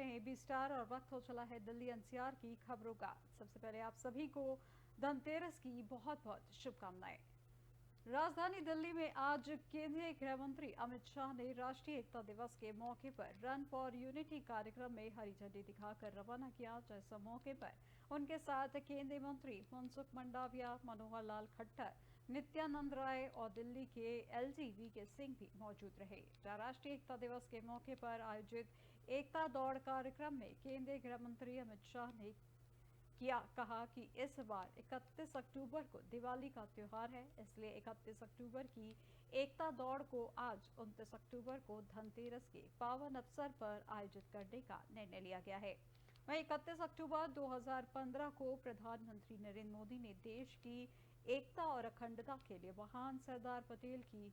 रहे हैं AB star और वक्त हो चला है दिल्ली एनसीआर की खबरों का। सबसे पहले आप सभी को धनतेरस की बहुत बहुत शुभकामनाएं। राजधानी दिल्ली में आज केंद्रीय गृह मंत्री अमित शाह ने राष्ट्रीय एकता दिवस के मौके पर रन फॉर यूनिटी कार्यक्रम में हरी झंडी दिखाकर रवाना किया। इस मौके पर उनके साथ केंद्रीय मंत्री मनसुख मंडाविया, मनोहर लाल खट्टर, नित्यानंद राय और दिल्ली के एलजी वीके सिंह भी मौजूद रहे। राष्ट्रीय एकता दिवस के मौके पर आयोजित एकता दौड़ कार्यक्रम में केंद्रीय गृह मंत्री अमित शाह ने कहा कि इस बार 31 अक्टूबर को दिवाली का त्योहार है, इसलिए 31 अक्टूबर की एकता दौड़ को आज 29 अक्टूबर को धनतेरस के पावन अवसर पर आयोजित करने का निर्णय लिया गया है। वहीं 31 अक्टूबर 2015 को प्रधानमंत्री नरेंद्र मोदी ने देश की एकता और अखंडता के लिए महान सरदार पटेल की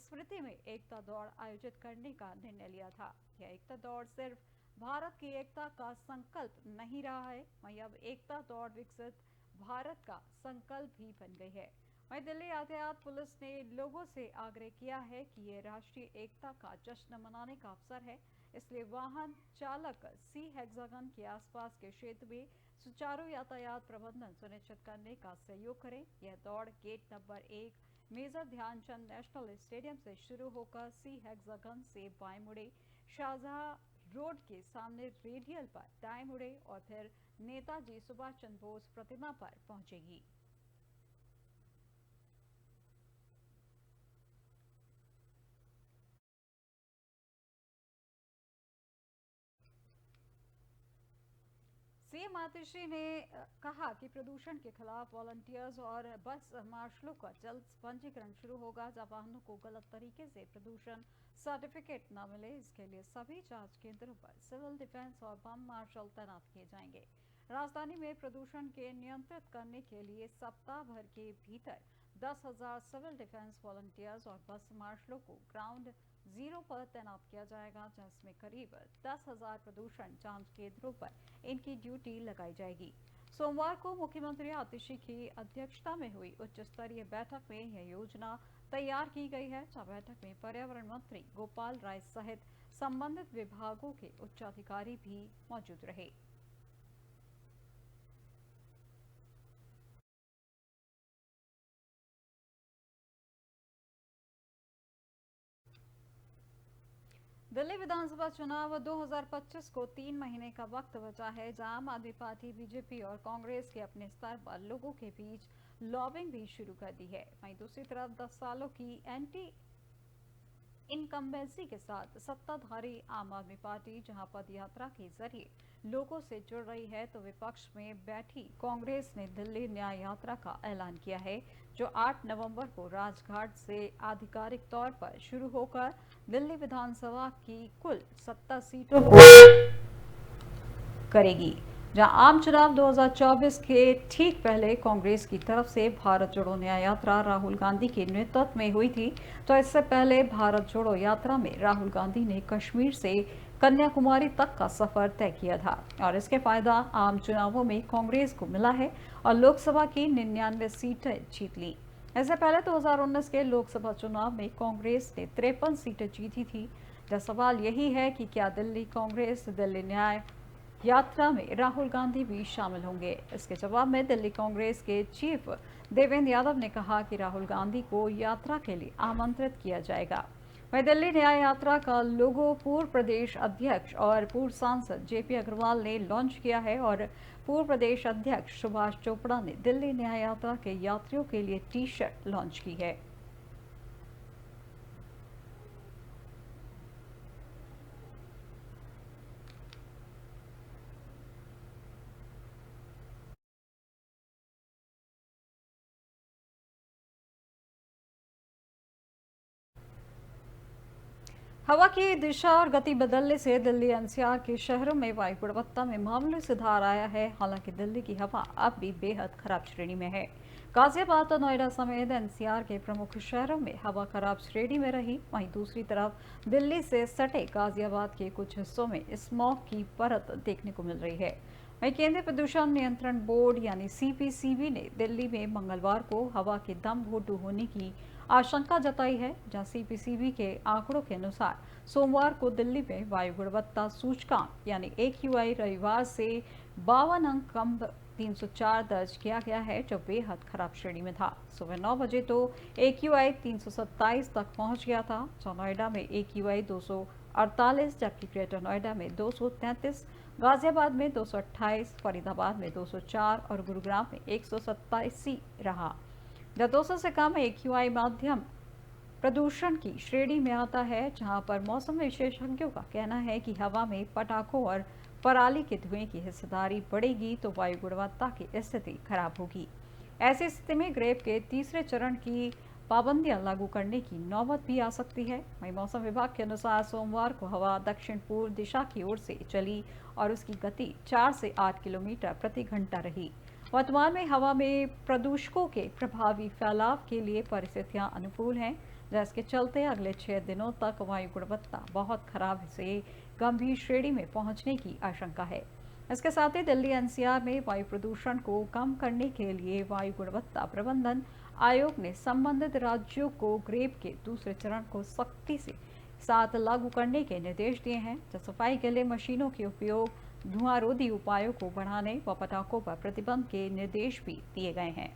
स्मृति में एकता दौड़ आयोजित करने का निर्णय लिया था। यह एकता दौड़ सिर्फ भारत की एकता का संकल्प नहीं रहा है, वहीं अब एकता दौड़ विकसित भारत का संकल्प भी बन गई है। वहीं दिल्ली यातायात पुलिस ने लोगों से आग्रह किया है कि ये राष्ट्रीय एकता का जश्न मनाने का अवसर है, इसलिए वाहन चालक सी हेक्सागन के आसपास के क्षेत्र में सुचारू यातायात प्रबंधन सुनिश्चित करने का सहयोग करें। यह दौड़ gate number 1 major Dhyan Chand national stadium से शुरू होकर सी हेक्सागन से बाएं मुड़े, शाहजहां रोड के सामने रेडियल पर दाएं मुड़े और फिर नेताजी सुभाष चंद्र बोस प्रतिमा पर पहुंचेगी। सीएम आतिशी ने कहा कि प्रदूषण के खिलाफ वॉलंटियर्स और बस मार्शलों का जल्द पंजीकरण शुरू होगा। जब वाहनों को गलत तरीके से प्रदूषण सर्टिफिकेट न मिले, इसके लिए सभी जांच केंद्रों पर सिविल डिफेंस और बम मार्शल तैनात किए जाएंगे। राजधानी में प्रदूषण के नियंत्रित करने के लिए सप्ताह भर के भीतर 10,000 सिविल डिफेंस वॉलंटियर्स और बस मार्शलों को ग्राउंड जीरो पर तैनात किया जाएगा, जिसमें करीब 10,000 प्रदूषण जांच केंद्रों पर इनकी ड्यूटी लगाई जाएगी। सोमवार को मुख्यमंत्री आतिशी की अध्यक्षता में हुई उच्च स्तरीय बैठक में यह योजना तैयार की गई है। बैठक में पर्यावरण मंत्री गोपाल राय सहित संबंधित विभागों के उच्चाधिकारी भी मौजूद रहे। दिल्ली विधानसभा चुनाव 2025 को 3 महीने का वक्त बचा है, जहां आम आदमी पार्टी, बीजेपी और कांग्रेस के अपने स्तर पर लोगों के बीच लॉबिंग भी शुरू कर दी है। वहीं दूसरी तरफ 10 सालों की एंटी इनकम्बेंसी के साथ सत्ताधारी आम आदमी पार्टी जहां पद यात्रा के जरिए लोगों से जुड़ रही है, तो विपक्ष में बैठी कांग्रेस ने दिल्ली न्याय यात्रा का ऐलान किया है, जो 8 नवंबर को राजघाट से आधिकारिक तौर पर शुरू होकर दिल्ली विधानसभा की कुल 70 सीटों को करेगी। जहां आम चुनाव 2024 के ठीक पहले कांग्रेस की तरफ से भारत जोड़ो न्याय यात्रा राहुल गांधी के नेतृत्व में हुई थी, तो इससे पहले भारत जोड़ो यात्रा में राहुल गांधी ने कश्मीर से कन्याकुमारी तक का सफर तय किया था और इसके फायदा आम चुनावों में कांग्रेस को मिला है और लोकसभा की 99 सीटें जीत ली। इससे पहले 2019 के लोकसभा चुनाव में कांग्रेस ने 53 सीटें जीती थी। सवाल यही है कि क्या दिल्ली कांग्रेस दिल्ली न्याय यात्रा में राहुल गांधी भी शामिल होंगे। इसके जवाब में दिल्ली कांग्रेस के चीफ देवेंद्र यादव ने कहा कि राहुल गांधी को यात्रा के लिए आमंत्रित किया जाएगा। वहीं दिल्ली न्याय यात्रा का लोगो पूर्व प्रदेश अध्यक्ष और पूर्व सांसद जेपी अग्रवाल ने लॉन्च किया है और पूर्व प्रदेश अध्यक्ष सुभाष चोपड़ा ने दिल्ली न्याय यात्रा के यात्रियों के लिए टी शर्ट लॉन्च की है। हवा की दिशा और गति बदलने से दिल्ली एनसीआर के शहरों में वायु गुणवत्ता में मामूली सुधार आया है। हालांकि दिल्ली की हवा अब भी बेहद खराब श्रेणी में है। गाजियाबाद और नोएडा समेत एनसीआर के प्रमुख शहरों में हवा खराब श्रेणी में रही। वहीं दूसरी तरफ दिल्ली से सटे गाजियाबाद के कुछ हिस्सों में स्मॉग की परत देखने को मिल रही है। वहीं केंद्रीय प्रदूषण नियंत्रण बोर्ड यानी सीपीसीबी ने दिल्ली में मंगलवार को हवा के दम घोटू होने की आशंका जताई है, जहां सीपीसीबी के आंकड़ों के अनुसार सोमवार को दिल्ली में वायु गुणवत्ता सूचकांक यानी AQI रविवार से 52 अंक कम 304 दर्ज किया गया है, जो बेहद खराब श्रेणी में था। सुबह 9 बजे तो AQI 327 तक पहुंच गया था। नोएडा में AQI 248, जबकि ग्रेटर नोएडा में 233, गाजियाबाद में 228, फरीदाबाद में 204 और गुरुग्राम में 187 रहा। जब 200 से कम AQI मध्यम प्रदूषण की श्रेणी में आता है, जहां पर मौसम विशेषज्ञों का कहना है कि हवा में पटाखों और पराली के धुएं की हिस्सेदारी बढ़ेगी तो वायु गुणवत्ता की स्थिति खराब होगी। ऐसी स्थिति में ग्रेप के तीसरे चरण की पाबंदियां लागू करने की नौबत भी आ सकती है। वहीं मौसम विभाग के अनुसार सोमवार को हवा दक्षिण पूर्व दिशा की ओर से चली और उसकी गति 4 से 8 किलोमीटर प्रति घंटा रही। वर्तमान में हवा में प्रदूषकों के प्रभावी फैलाव के लिए परिस्थितियां अनुकूल हैं, जिसके चलते अगले 6 दिनों तक वायु गुणवत्ता बहुत खराब से गंभीर श्रेणी में पहुंचने की आशंका है। इसके साथ ही दिल्ली NCR में वायु प्रदूषण को कम करने के लिए वायु गुणवत्ता प्रबंधन आयोग ने संबंधित राज्यों को ग्रेप के दूसरे चरण को सख्ती से साथ लागू करने के निर्देश दिए हैं। सफाई के लिए मशीनों के उपयोग, धुआंरोधी उपायों को बढ़ाने व पटाखों पर प्रतिबंध के निर्देश भी दिए गए हैं।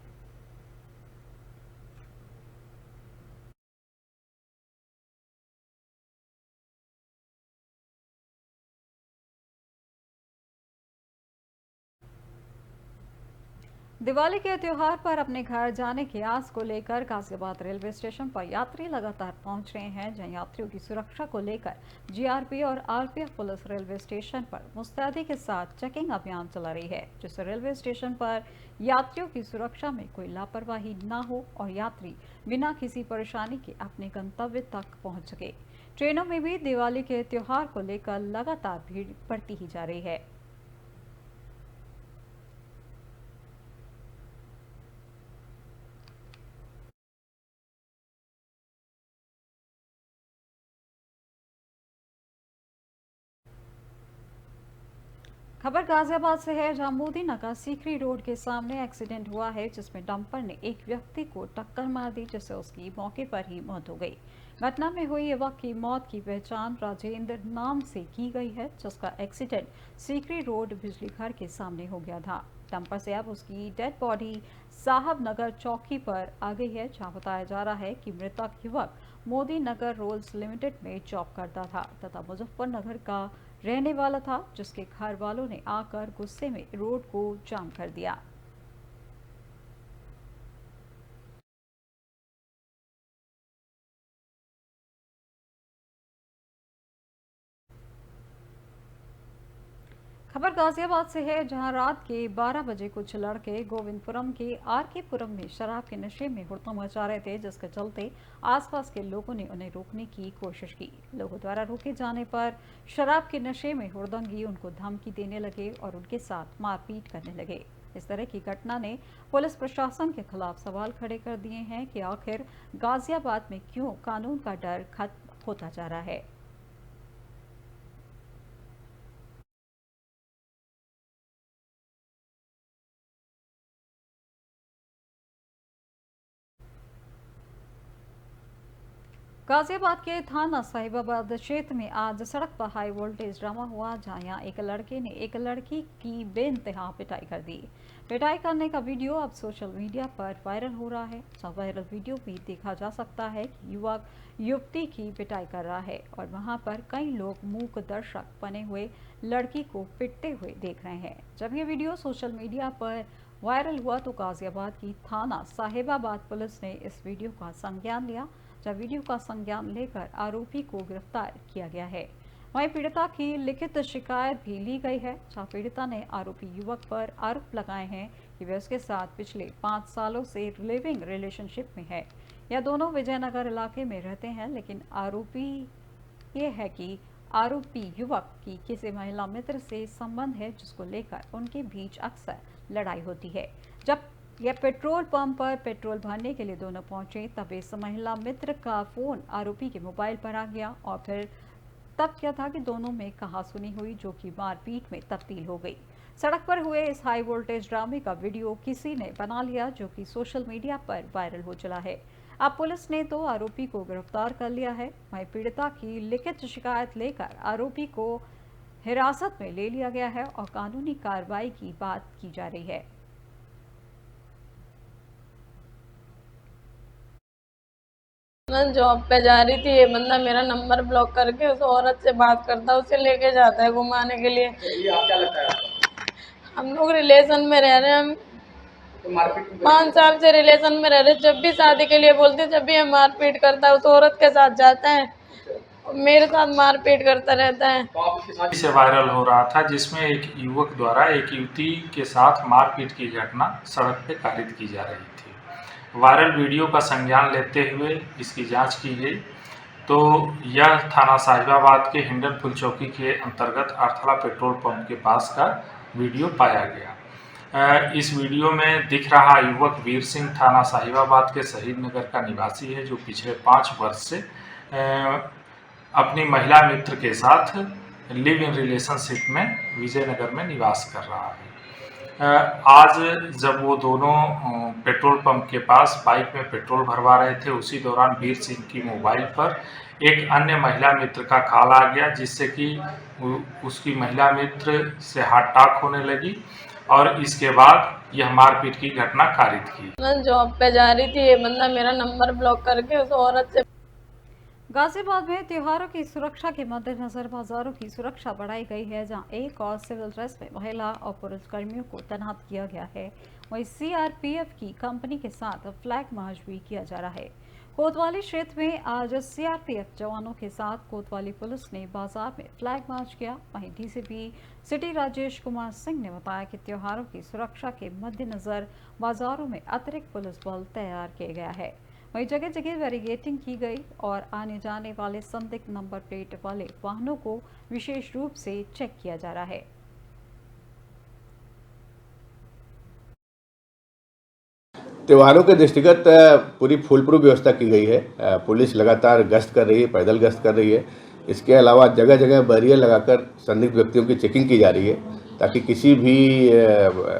दिवाली के त्योहार पर अपने घर जाने के आस को लेकर गाजियाबाद रेलवे स्टेशन पर यात्री लगातार पहुंच रहे हैं, जहां यात्रियों की सुरक्षा को लेकर GRP और RPF पुलिस रेलवे स्टेशन पर मुस्तैदी के साथ चेकिंग अभियान चला रही है, जिससे रेलवे स्टेशन पर यात्रियों की सुरक्षा में कोई लापरवाही न हो और यात्री बिना किसी परेशानी के अपने गंतव्य तक पहुँच सके। ट्रेनों में भी दिवाली के त्योहार को लेकर लगातार भीड़ बढ़ती ही जा रही है। खबर गाजियाबाद से है, जहां मोदी नगर सीकरी रोड के सामने एक्सीडेंट हुआ है, जिसमें डंपर ने एक व्यक्ति को टक्कर मार दी, जिससे उसकी मौके पर ही मौत हो गई। घटना में हुई युवक की मौत की पहचान राजेंद्र नाम से की गई है, जिसका एक्सीडेंट सीकरी रोड बिजली घर के सामने हो गया था। डंपर से अब उसकी डेड बॉडी साहब नगर चौकी पर आ गई है, जहां बताया जा रहा है कि मृतक युवक मोदी नगर रोल्स लिमिटेड में जॉब करता था तथा मुजफ्फरनगर का रहने वाला था, जिसके घर वालों ने आकर गुस्से में रोड को जाम कर दिया। खबर गाजियाबाद से है, जहां रात के 12 बजे कुछ लड़के गोविंदपुरम के RK पुरम में शराब के नशे में हुड़दंग मचा रहे थे, जिसके चलते आसपास के लोगों ने उन्हें रोकने की कोशिश की। लोगों द्वारा रोके जाने पर शराब के नशे में हुड़दंगी उनको धमकी देने लगे और उनके साथ मारपीट करने लगे। इस तरह की घटना ने पुलिस प्रशासन के खिलाफ सवाल खड़े कर दिए हैं कि आखिर गाजियाबाद में क्यों कानून का डर खत्म होता जा रहा है। गाजियाबाद के थाना साहिबाबाद क्षेत्र में आज सड़क पर हाई वोल्टेज ड्रामा हुआ, जहां यहाँ एक लड़के ने एक लड़की की बेइंतहा पिटाई कर दी। पिटाई करने का वीडियो अब सोशल मीडिया पर वायरल हो रहा है। वायरल वीडियो में देखा जा सकता है कि युवक युवती की पिटाई कर रहा है और वहां पर कई लोग मूक दर्शक बने हुए लड़की को पिटते हुए देख रहे हैं। जब ये वीडियो सोशल मीडिया पर वायरल हुआ तो गाजियाबाद की थाना साहिबाबाद पुलिस ने इस वीडियो का संज्ञान लिया, जब वीडियो का संज्ञान लेकर आरोपी को गिरफ्तार किया गया है। वहीं पीड़िता की लिखित शिकायत भी ली गई है, जहां पीड़िता ने आरोपी युवक पर आरोप लगाए हैं कि वह उसके साथ पिछले 5 सालों से लिविंग रिलेशनशिप में है। यह दोनों विजयनगर इलाके में रहते हैं, लेकिन आरोपी ये है कि आरोपी युवक की किसी महिला मित्र से संबंध है, जिसको लेकर उनके बीच अक्सर लड़ाई होती है। जब यह पेट्रोल पंप पर पेट्रोल भरने के लिए दोनों पहुंचे, तब इस महिला मित्र का फोन आरोपी के मोबाइल पर आ गया और फिर तब क्या था कि दोनों में कहासुनी हुई, जो कि मारपीट में तब्दील हो गई। सड़क पर हुए इस हाई वोल्टेज ड्रामे का वीडियो किसी ने बना लिया, जो कि सोशल मीडिया पर वायरल हो चला है। अब पुलिस ने 2 आरोपी को गिरफ्तार कर लिया है। वहीं पीड़िता की लिखित शिकायत लेकर आरोपी को हिरासत में ले लिया गया है और कानूनी कार्रवाई की बात की जा रही है। मैं जॉब पे जा रही थी, ये बंदा मेरा नंबर ब्लॉक करके उस औरत से बात करता, उसे लेके जाता है घुमाने के लिए। ये आप क्या लगता है आपको? हम लोग रिलेशन में रह रहे हैं, हम तो मारपीट क्यों 5 साल से रिलेशन में रह रहे। जब भी शादी के लिए बोलते, जब भी हम मारपीट करता है, उस औरत के साथ जाता है और मेरे साथ मारपीट करता रहता है। तो आप उसके साथ से वायरल हो रहा था, जिसमें एक युवक द्वारा एक युवती के साथ मारपीट की घटना सड़क पे कारित की जा रही थी। वायरल वीडियो का संज्ञान लेते हुए इसकी जांच की गई तो यह थाना साहिबाबाद के हिंडनपुर चौकी के अंतर्गत अर्थला पेट्रोल पंप के पास का वीडियो पाया गया। इस वीडियो में दिख रहा युवक वीर सिंह थाना साहिबाबाद के शहीद नगर का निवासी है, जो पिछले 5 वर्ष से अपनी महिला मित्र के साथ लिव इन रिलेशनशिप में विजयनगर में निवास कर रहा है। आज जब वो दोनों पेट्रोल पंप के पास बाइक में पेट्रोल भरवा रहे थे, उसी दौरान वीर सिंह की मोबाइल पर एक अन्य महिला मित्र का कॉल आ गया, जिससे कि उसकी महिला मित्र से हाथ टाक होने लगी और इसके बाद यह मारपीट की घटना कारित की। मैं जॉब पे जा रही थी, ये बंदा मेरा नंबर ब्लॉक करके उस औरत से। गाजियाबाद में त्योहारों की सुरक्षा के मद्देनजर बाजारों की सुरक्षा बढ़ाई गई है, जहां एक और सिविल ड्रेस में महिला और पुरुष कर्मियों को तैनात किया गया है। वहीं सीआरपीएफ की कंपनी के साथ फ्लैग मार्च भी किया जा रहा है। कोतवाली क्षेत्र में आज सीआरपीएफ जवानों के साथ कोतवाली पुलिस ने बाजार में फ्लैग मार्च किया। वहीं डीसीपी सिटी राजेश कुमार सिंह ने बताया कि त्योहारों की सुरक्षा के मद्देनजर बाजारों में अतिरिक्त पुलिस बल तैयार किया गया है। वहीं जगह जगह बैरिकेडिंग की गई और आने जाने वाले संदिग्ध नंबर प्लेट वाले वाहनों को विशेष रूप से चेक किया जा रहा है। त्योहारों के दृष्टिगत पूरी फुलप्रूफ व्यवस्था की गई है। पुलिस लगातार गश्त कर रही है, पैदल गश्त कर रही है। इसके अलावा जगह जगह बैरियर लगाकर संदिग्ध व्यक्तियों की चेकिंग की जा रही है, ताकि किसी भी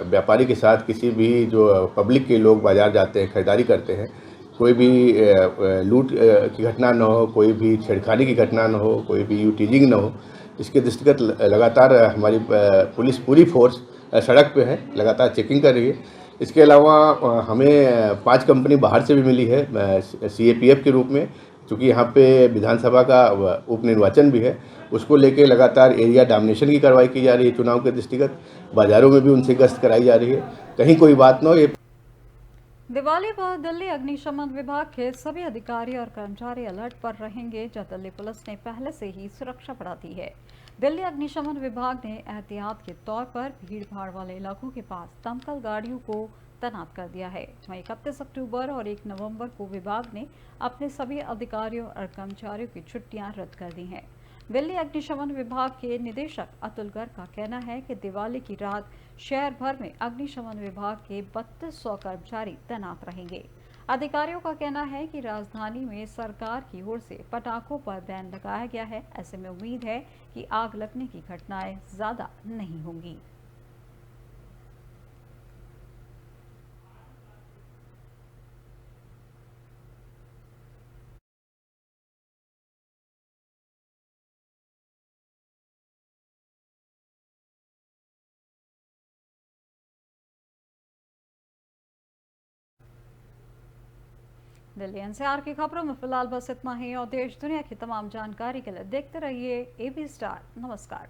व्यापारी के साथ, किसी भी जो पब्लिक के लोग बाजार जाते हैं, खरीदारी करते हैं, कोई भी लूट की घटना न हो, कोई भी छेड़खानी की घटना न हो, कोई भी यूटीजिंग न हो। इसके दृष्टिगत लगातार हमारी पुलिस पूरी फोर्स सड़क पे है, लगातार चेकिंग कर रही है। इसके अलावा हमें 5 कंपनी बाहर से भी मिली है सीएपीएफ के रूप में, चूँकि यहाँ पे विधानसभा का उपनिर्वाचन भी है। उसको लेके लगातार एरिया डोमिनेशन की कार्रवाई की जा रही है। चुनाव के दृष्टिगत बाजारों में भी उनसे गश्त कराई जा रही है, कहीं कोई बात न हो। ये दिवाली पर दिल्ली अग्निशमन विभाग के सभी अधिकारी और कर्मचारी अलर्ट पर रहेंगे, जहां दिल्ली पुलिस ने पहले से ही सुरक्षा बढ़ा दी है। दिल्ली अग्निशमन विभाग ने एहतियात के तौर पर भीड़ भाड़ वाले इलाकों के पास दमकल गाड़ियों को तैनात कर दिया है। वहीं 31 अक्टूबर और 1 नवंबर को विभाग ने अपने सभी अधिकारियों और कर्मचारियों की छुट्टियां रद्द कर दी हैं। दिल्ली अग्निशमन विभाग के निदेशक अतुल गर्ग का कहना है कि दिवाली की रात शहर भर में अग्निशमन विभाग के 3200 कर्मचारी तैनात रहेंगे। अधिकारियों का कहना है कि राजधानी में सरकार की ओर से पटाखों पर बैन लगाया गया है। ऐसे में उम्मीद है कि आग लगने की घटनाएं ज्यादा नहीं होंगी। दिल्ली एनसीआर की खबरों में फिलहाल बस इतना ही और देश दुनिया की तमाम जानकारी के लिए देखते रहिए एबी स्टार। नमस्कार।